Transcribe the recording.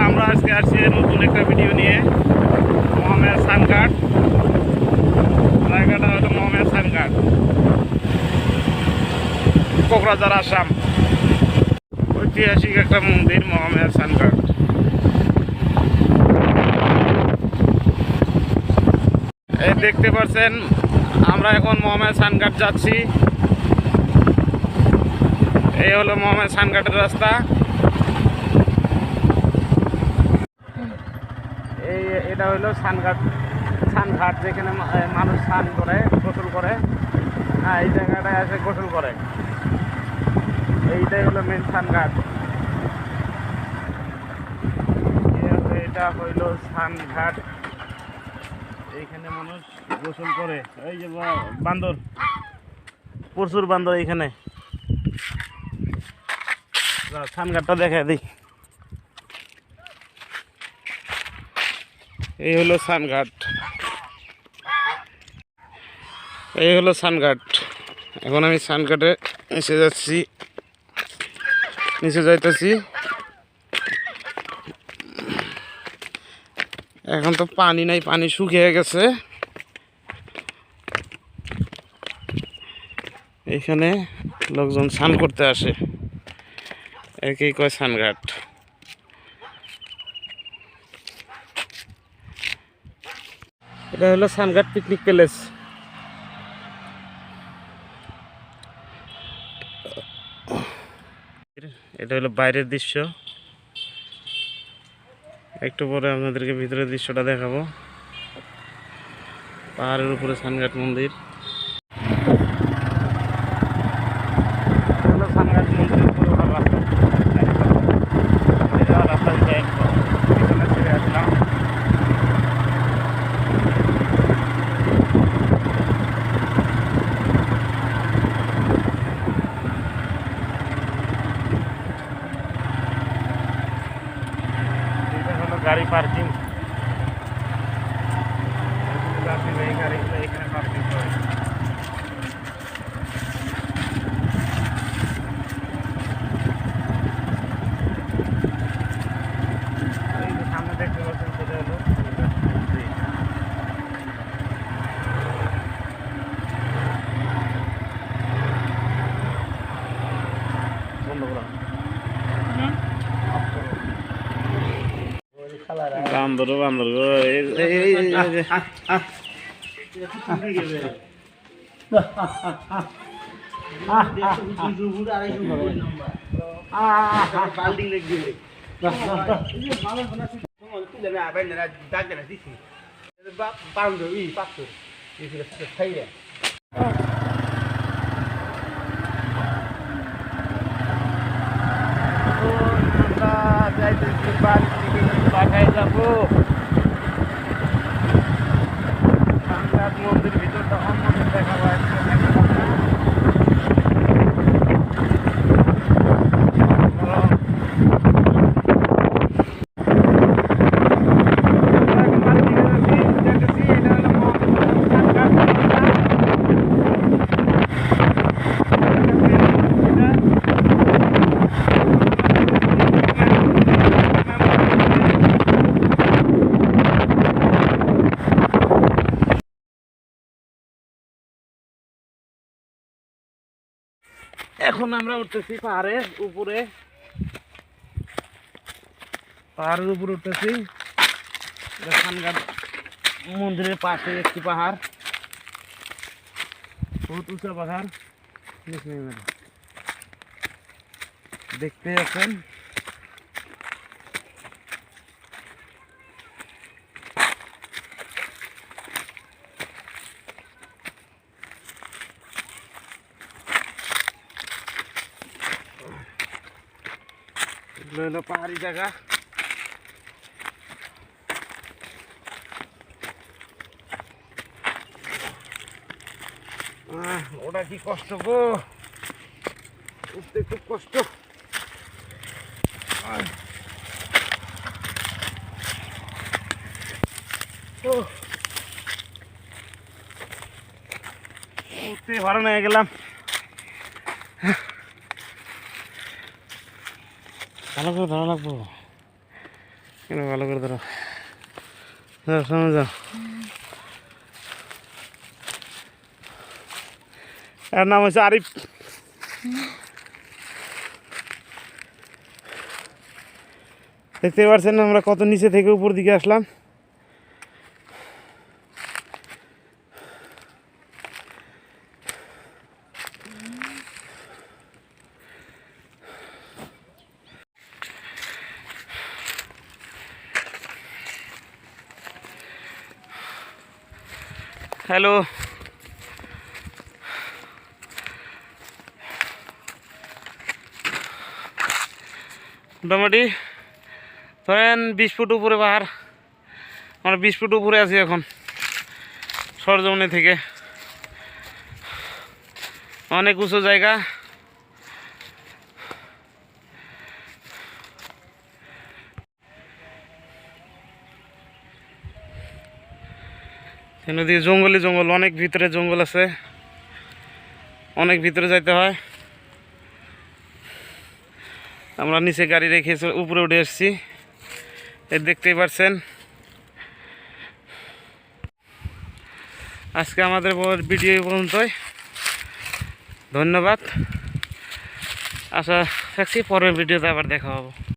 আমরা আজকে আসছি নতুন একটা ভিডিও নিয়ে মোহামের সানঘাট। জায়গাটা হলো মোহামের সানঘাট, কোকরাঝার, আসাম। ঐতিহাসিক একটা মন্দির মোহামের সানঘাট। এই দেখতে পাচ্ছেন আমরা এখন মোহামের সানঘাট যাচ্ছি। এই হলো মোহামের সানঘাটের রাস্তা। এটা হলো সানঘাট যেখানে মানুষ স্নান করে, গোসল করে। হ্যাঁ, এই জায়গাটায় এসে গোসল করে। এইটাই হলো মেন সানঘাট। এটা হইল সানঘাট, এইখানে মানুষ গোসল করে। এই যে বান্দর, প্রচুর বান্দর এইখানে। সানঘাটটা দেখা দিই। এই হলো সানঘাট, এই হলো সানঘাট। এখন আমি সানঘাটে এসে যাচ্ছি, নিচে যাইতেছি। এখন তো পানি নাই, পানি শুকিয়ে গেছে। এখানে লোকজন স্নান করতে আসে, একেই কয় সানঘাট। এটা হলো সানঘাট পিকনিক প্লেস। এটা হলো বাইরের দৃশ্য। একটু পরে আপনাদেরকে ভিতরের দৃশ্যটা দেখাবো। পাহাড়ের উপরে সানঘাট মন্দির। সানঘাট মন্দিরের উপরে রাস্তা দিতে পিছনে ছেড়ে আসলাম। গাড়ি পার্কিং, এই গাড়িগুলো এখানে পার্কিং করে। এই যে সামনে দেখতে পাচ্ছেন সেটা হলো বন্ধ করা। বান্দর বান্দর গো, বাসায় যাবো। সানঘাট মন্দির ভিতরটা অন্যদের দেখাবো। এখন আমরা উঠতেছি পাহাড়ের উপরে, উঠতেছি। সানঘাট মন্দিরের পাশে একটি পাহাড়, বহুত উঁচা পাহাড়, দেখতে আছেন। এগুলো পাহাড়ি জায়গা। ওটা কি কষ্ট গো, উঠতে খুব কষ্ট। উঠতে ভালো নিয়ে গেলাম। ভালো করে ভালো লাগবো। ভালো করে ধরো, যাও সামনে যাও। এর নাম হচ্ছে আরিফ। দেখতে পাচ্ছেন আমরা কত নিচে থেকে উপর দিকে আসলাম। হ্যালো, মোটামুটি ধরেন 20 ফুট উপরে পাহাড়। আমরা 20 ফুট উপরে আছি এখন সরজমিনে থেকে। অনেক উঁচু জায়গা। এদিকে জঙ্গলই জঙ্গল, অনেক ভিতরে জঙ্গল আছে, অনেক ভিতরে যাইতে হয়। আমরা নিচে গাড়ি রেখে উপরে উঠে এসেছি, দেখতেই পাচ্ছেন। আজকে আমাদের ভিডিও পর্যন্তই, ধন্যবাদ। আশা রাখছি পরের ভিডিওতে আবার দেখা হবে।